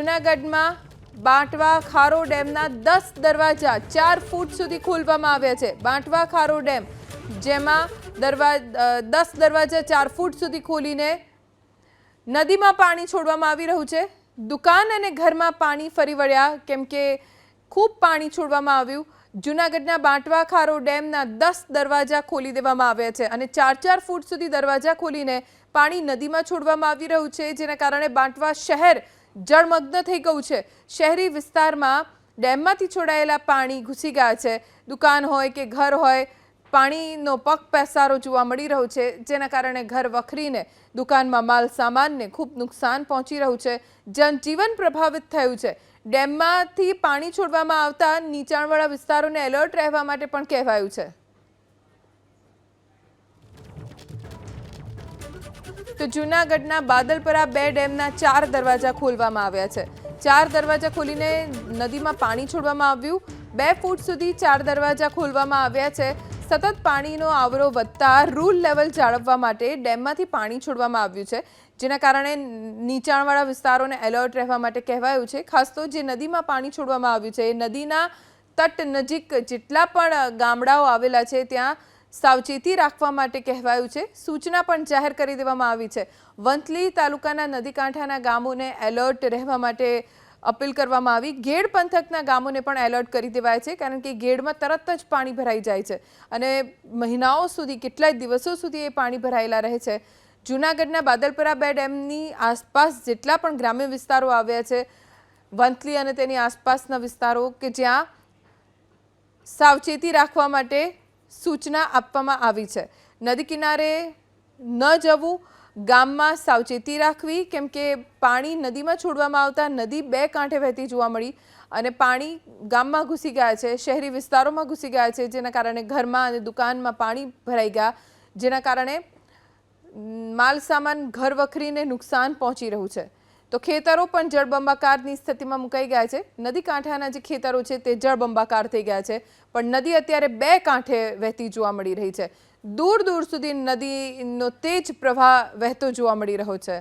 જૂનાગઢમાં બાંટવા ખારો ડેમના 10 દરવાજા 4 ફૂટ સુધી ખોલવામાં આવ્યા છે। બાંટવા ખારો ડેમ જેમાં 10 દરવાજા 4 ફૂટ સુધી ખોલીને નદીમાં પાણી છોડવામાં આવી રહ્યું છે। દુકાન અને ઘરમાં પાણી ફરી વળ્યા કેમ કે ખૂબ પાણી છોડવામાં આવ્યું। જૂનાગઢના બાંટવા ખારો ડેમના 10 દરવાજા ખોલી દેવામાં આવ્યા છે અને 4-4 ફૂટ સુધી દરવાજા ખોલીને પાણી નદીમાં છોડવામાં આવી રહ્યું છે, જેના કારણે બાંટવા શહેર જળમગ્ન થઈ ગયું છે। શહેરી વિસ્તારમાં ડેમમાંથી છોડાયેલા પાણી ઘૂસી ગયા છે। દુકાન હોય કે ઘર હોય, પાણીનો પગ પેસારો જોવા મળી રહ્યો છે, જેના કારણે ઘર વખરીને દુકાનમાં માલ સામાનને ખૂબ નુકસાન પહોંચી રહ્યું છે। જનજીવન પ્રભાવિત થયું છે। ડેમમાંથી પાણી છોડવામાં આવતા નીચાણવાળા વિસ્તારોને એલર્ટ રહેવા માટે પણ કહેવાયું છે। તો જૂનાગઢના બાદલપરા 2 ડેમના 4 દરવાજા ખોલવામાં આવ્યા છે। 4 દરવાજા ખોલીને નદીમાં પાણી છોડવામાં આવ્યું। 2 ફૂટ સુધી 4 દરવાજા ખોલવામાં આવ્યા છે। સતત પાણીનો આવરો વધતા રૂલ લેવલ જાળવવા માટે ડેમમાંથી પાણી છોડવામાં આવ્યું છે, જેના કારણે નીચાણવાળા વિસ્તારોને એલર્ટ રહેવા માટે કહેવાયું છે। ખાસ તો જે નદીમાં પાણી છોડવામાં આવ્યું છે એ નદીના તટ નજીક જેટલા પણ ગામડાઓ આવેલા છે ત્યાં સાવચેતી રાખવા માટે કહેવાયું છે। સૂચના પણ જાહેર કરી દેવામાં આવી છે। વંથલી તાલુકાના નદીકાંઠાના ગામોને એલર્ટ રહેવા માટે અપીલ કરવામાં આવી। ગેડ પંથકના ગામોને પણ એલર્ટ કરી દેવાય છે, કારણ કે ગેડમાં તરત જ પાણી ભરાઈ જાય છે અને મહિનાઓ સુધી, કેટલાય દિવસો સુધી એ પાણી ભરાયેલા રહે છે। જૂનાગઢના બાદલપરા 2 ડેમની આસપાસ જેટલા પણ ગ્રામ્ય વિસ્તારો આવ્યા છે, વંથલી અને તેની આસપાસના વિસ્તારો કે જ્યાં સાવચેતી રાખવા માટે સૂચના આપવામાં આવી છે। નદી કિનારે ન જવું, ગામમાં સાવચેતી રાખવી, કેમ કે પાણી નદીમાં છોડવામાં આવતા નદી 2 કાંઠે વહેતી જોવા મળી અને પાણી ગામમાં ઘૂસી ગયા છે, શહેરી વિસ્તારોમાં ઘૂસી ગયા છે, જેના કારણે ઘરમાં અને દુકાનમાં પાણી ભરાઈ ગયા, જેના કારણે માલ સામાન ઘર વખરીને નુકસાન પહોંચી રહ્યું છે। તો ખેતરો પણ જળબંબાકારની સ્થિતિમાં મુકાઈ ગયા છે। નદી કાંઠાના જે ખેતરો છે તે જળબંબાકાર થઈ ગયા છે, પણ નદી અત્યારે 2 કાંઠે વહેતી જોવા મળી રહી છે। દૂર દૂર સુધી નદીનો તેજ પ્રવાહ વહેતો જોવા મળી રહ્યો છે।